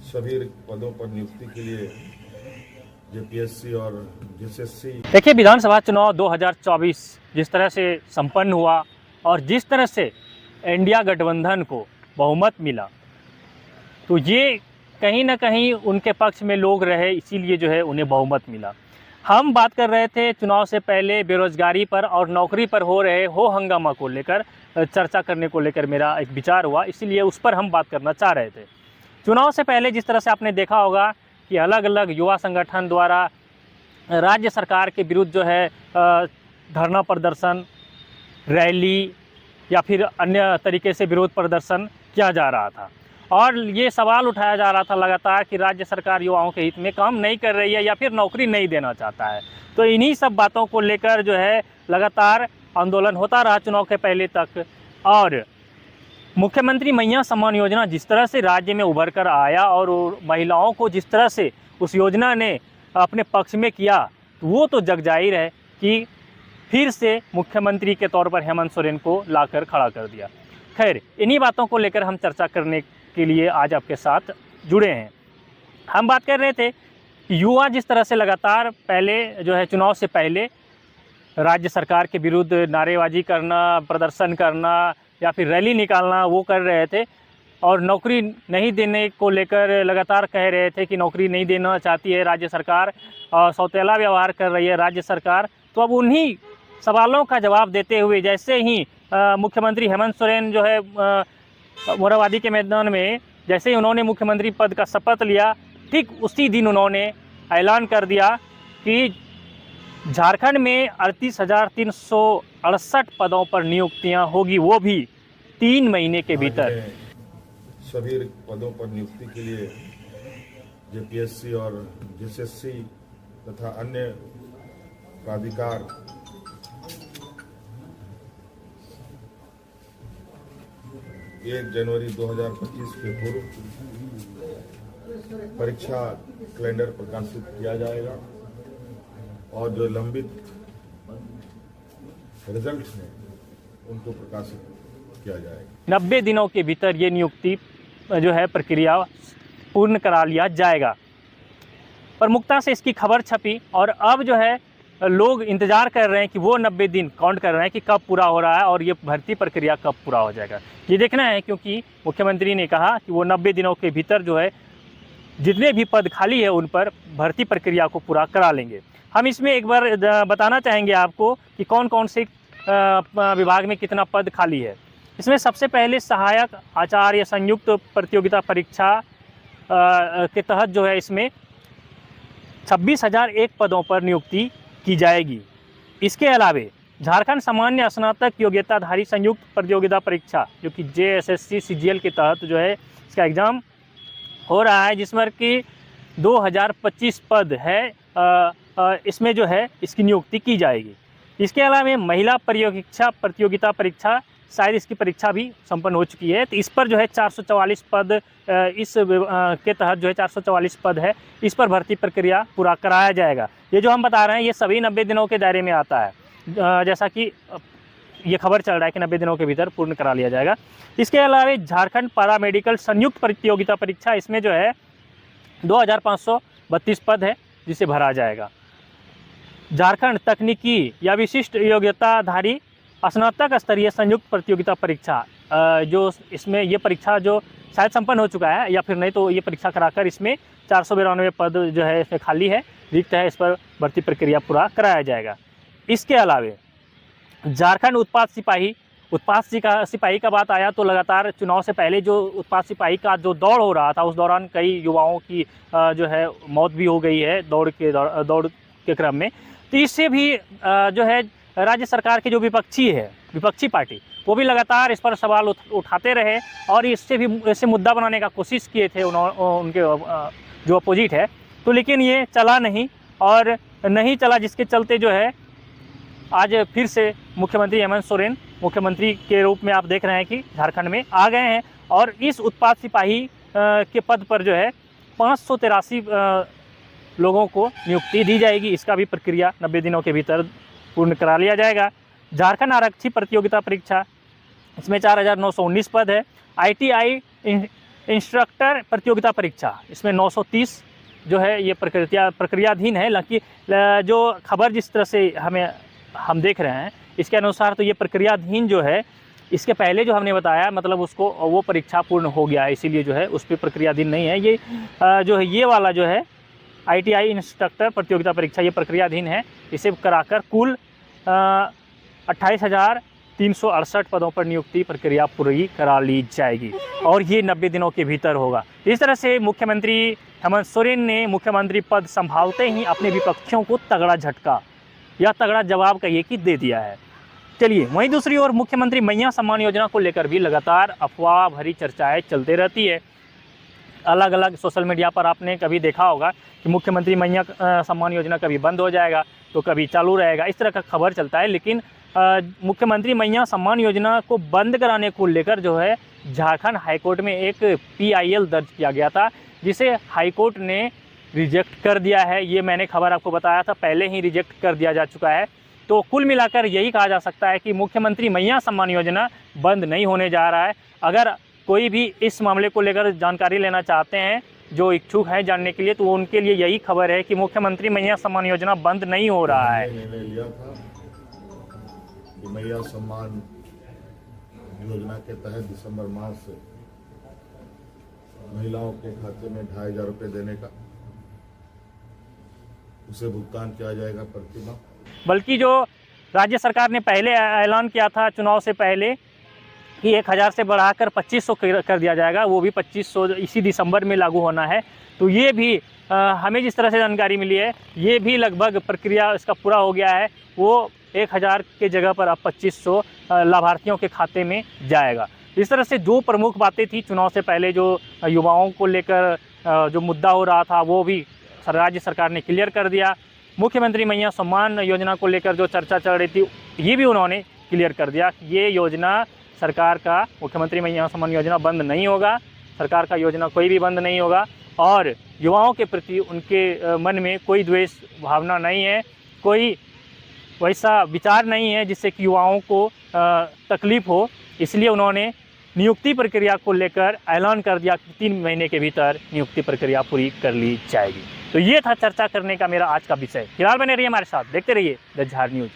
सभी पदों पर नियुक्ति के लिए जेपीएससी और जेएसएससी। देखिए, विधानसभा चुनाव 2024 जिस तरह से संपन्न हुआ और जिस तरह से इंडिया गठबंधन को बहुमत मिला, तो ये कहीं ना कहीं उनके पक्ष में लोग रहे, इसीलिए जो है उन्हें बहुमत मिला। हम बात कर रहे थे चुनाव से पहले बेरोजगारी पर और नौकरी पर हो रहे हो हंगामा को लेकर, चर्चा करने को लेकर मेरा एक विचार हुआ, इसीलिए उस पर हम बात करना चाह रहे थे। चुनाव से पहले जिस तरह से आपने देखा होगा कि अलग अलग युवा संगठन द्वारा राज्य सरकार के विरुद्ध जो है धरना प्रदर्शन, रैली या फिर अन्य तरीके से विरोध प्रदर्शन किया जा रहा था और ये सवाल उठाया जा रहा था लगातार कि राज्य सरकार युवाओं के हित में काम नहीं कर रही है या फिर नौकरी नहीं देना चाहता है। तो इन्हीं सब बातों को लेकर जो है लगातार आंदोलन होता रहा चुनाव के पहले तक। और मुख्यमंत्री मैया सम्मान योजना जिस तरह से राज्य में उभर कर आया और महिलाओं को जिस तरह से उस योजना ने अपने पक्ष में किया, वो तो जग जाहिर है कि फिर से मुख्यमंत्री के तौर पर हेमंत सोरेन को लाकर खड़ा कर दिया। खैर, इन्हीं बातों को लेकर हम चर्चा करने के लिए आज आपके साथ जुड़े हैं। हम बात कर रहे थे कि युवा जिस तरह से लगातार पहले जो है चुनाव से पहले राज्य सरकार के विरुद्ध नारेबाजी करना, प्रदर्शन करना या फिर रैली निकालना वो कर रहे थे और नौकरी नहीं देने को लेकर लगातार कह रहे थे कि नौकरी नहीं देना चाहती है राज्य सरकार और सौतेला व्यवहार कर रही है राज्य सरकार। तो अब उन्हीं सवालों का जवाब देते हुए जैसे ही मुख्यमंत्री हेमंत सोरेन जो है मोरहाबादी के मैदान में जैसे ही उन्होंने मुख्यमंत्री पद का शपथ लिया, ठीक उसी दिन उन्होंने ऐलान कर दिया कि झारखंड में 38,368 पदों पर नियुक्तियां होगी, वो भी 3 महीने के भीतर। सभी पदों पर नियुक्ति के लिए जेपीएससी और जेएसएससी तथा अन्य प्राधिकार 1 जनवरी 2025 के पूर्व परीक्षा कैलेंडर प्रकाशित किया जाएगा और जो लंबित रिजल्ट्स हैं उनको प्रकाशित किया जाएगा। 90 दिनों के भीतर ये नियुक्ति जो है प्रक्रिया पूर्ण करा लिया जाएगा। प्रमुखता से इसकी खबर छपी और अब जो है लोग इंतज़ार कर रहे हैं कि वो 90 दिन काउंट कर रहे हैं कि कब पूरा हो रहा है और ये भर्ती प्रक्रिया कब पूरा हो जाएगा, ये देखना है। क्योंकि मुख्यमंत्री ने कहा कि वो 90 दिनों के भीतर जो है जितने भी पद खाली है उन पर भर्ती प्रक्रिया को पूरा करा लेंगे। हम इसमें एक बार बताना चाहेंगे आपको कि कौन कौन से विभाग में कितना पद खाली है। इसमें सबसे पहले सहायक आचार्य संयुक्त प्रतियोगिता परीक्षा के तहत जो है इसमें 26,001 पदों पर नियुक्ति की जाएगी। इसके अलावे झारखंड सामान्य स्नातक योग्यताधारी संयुक्त प्रतियोगिता परीक्षा जो कि जेएसएससी सीजीएल के तहत जो है इसका एग्ज़ाम हो रहा है, जिसमें कि 2025 पद है, इसमें जो है इसकी नियुक्ति की जाएगी। इसके अलावा महिला प्रतियोगिता परीक्षा, शायद इसकी परीक्षा भी संपन्न हो चुकी है, तो इस पर जो है 444 पद इस के तहत जो है 444 पद है, इस पर भर्ती प्रक्रिया पूरा कराया जाएगा। ये जो हम बता रहे हैं ये सभी 90 दिनों के दायरे में आता है, जैसा कि ये खबर चल रहा है कि 90 दिनों के भीतर पूर्ण करा लिया जाएगा। इसके अलावा झारखंड पैरामेडिकल संयुक्त प्रतियोगिता परीक्षा, इसमें जो है 2,532 पद है जिसे भरा जाएगा। झारखंड तकनीकी या विशिष्ट योग्यताधारी स्नातक स्तरीय संयुक्त प्रतियोगिता परीक्षा, जो इसमें ये परीक्षा जो शायद संपन्न हो चुका है या फिर नहीं तो ये परीक्षा कराकर इसमें 492 पद जो है इसमें खाली है, रिक्त है, इस पर भर्ती प्रक्रिया पूरा कराया जाएगा। इसके अलावा झारखंड उत्पाद सिपाही का बात आया तो लगातार चुनाव से पहले जो उत्पाद सिपाही का जो दौड़ हो रहा था उस दौरान कई युवाओं की जो है मौत भी हो गई है दौड़ के क्रम में। तो इससे भी जो है राज्य सरकार के जो विपक्षी पार्टी वो भी लगातार इस पर सवाल उठाते रहे और इससे मुद्दा बनाने का कोशिश किए थे उनके जो अपोजिट है, तो लेकिन ये चला नहीं और नहीं चला, जिसके चलते जो है आज फिर से मुख्यमंत्री हेमंत सोरेन मुख्यमंत्री के रूप में आप देख रहे हैं कि झारखंड में आ गए हैं और इस उत्पाद सिपाही के पद पर जो है 583 लोगों को नियुक्ति दी जाएगी। इसका भी प्रक्रिया 90 दिनों के भीतर पूर्ण करा लिया जाएगा। झारखंड आरक्षी प्रतियोगिता परीक्षा, इसमें 4,919 पद है। ITI इंस्ट्रक्टर प्रतियोगिता परीक्षा, इसमें 930 जो है ये प्रक्रियाधीन है। जो खबर जिस तरह से हम देख रहे हैं इसके अनुसार तो ये प्रक्रियाधीन जो है, इसके पहले जो हमने बताया मतलब उसको वो परीक्षा पूर्ण हो गया है, इसीलिए जो है उस पर प्रक्रियाधीन नहीं है। ये जो है ये वाला जो है ITI इंस्ट्रक्टर प्रतियोगिता परीक्षा ये प्रक्रियाधीन है। इसे कराकर कुल 28,368 पदों पर नियुक्ति प्रक्रिया पूरी करा ली जाएगी और ये 90 दिनों के भीतर होगा। इस तरह से मुख्यमंत्री हेमंत सोरेन ने मुख्यमंत्री पद संभालते ही अपने विपक्षियों को तगड़ा झटका या तगड़ा जवाब कहिए कि दे दिया है। चलिए, वहीं दूसरी ओर मुख्यमंत्री मैया सम्मान योजना को लेकर भी लगातार अफवाह भरी चर्चाएं चलते रहती है। अलग अलग सोशल मीडिया पर आपने कभी देखा होगा कि मुख्यमंत्री मैया सम्मान योजना कभी बंद हो जाएगा तो कभी चालू रहेगा, इस तरह का खबर चलता है। लेकिन मुख्यमंत्री मैया सम्मान योजना को बंद कराने को लेकर जो है झारखंड हाईकोर्ट में एक PIL दर्ज किया गया था, जिसे हाईकोर्ट ने रिजेक्ट कर दिया है। ये मैंने खबर आपको बताया था, पहले ही रिजेक्ट कर दिया जा चुका है। तो कुल मिलाकर यही कहा जा सकता है कि मुख्यमंत्री मैया सम्मान योजना बंद नहीं होने जा रहा है। अगर कोई भी इस मामले को लेकर जानकारी लेना चाहते हैं, जो इच्छुक हैं जानने के लिए, तो उनके लिए यही खबर है कि मुख्यमंत्री मैया सम्मान योजना बंद नहीं हो रहा है। निर्णय लिया था कि मैया सम्मान योजना के तहत दिसंबर माह से महिलाओं के खाते में 2,500 रुपये देने का उसे भुगतान किया जाएगा प्रतिमाह। बल्कि जो राज्य सरकार ने पहले ऐलान किया था चुनाव से पहले कि 1,000 से बढ़ाकर 2,500 कर दिया जाएगा, वो भी 2,500 इसी दिसंबर में लागू होना है। तो ये भी हमें जिस तरह से जानकारी मिली है, ये भी लगभग प्रक्रिया इसका पूरा हो गया है। वो 1,000 के जगह पर अब 2,500 लाभार्थियों के खाते में जाएगा। इस तरह से जो प्रमुख बातें थी चुनाव से पहले, जो युवाओं को लेकर जो मुद्दा हो रहा था, वो भी राज्य सरकार ने क्लियर कर दिया। मुख्यमंत्री मैया सम्मान योजना को लेकर जो चर्चा चल रही थी, ये भी उन्होंने क्लियर कर दिया कि ये योजना सरकार का, मुख्यमंत्री मैया सम्मान योजना बंद नहीं होगा, सरकार का योजना कोई भी बंद नहीं होगा। और युवाओं के प्रति उनके मन में कोई द्वेष भावना नहीं है, कोई वैसा विचार नहीं है जिससे कि युवाओं को तकलीफ़ हो। इसलिए उन्होंने नियुक्ति प्रक्रिया को लेकर ऐलान कर दिया कि 3 महीने के भीतर नियुक्ति प्रक्रिया पूरी कर ली जाएगी। तो ये था चर्चा करने का मेरा आज का विषय। फिलहाल बने रहिए हमारे साथ, देखते रहिए द झार न्यूज़।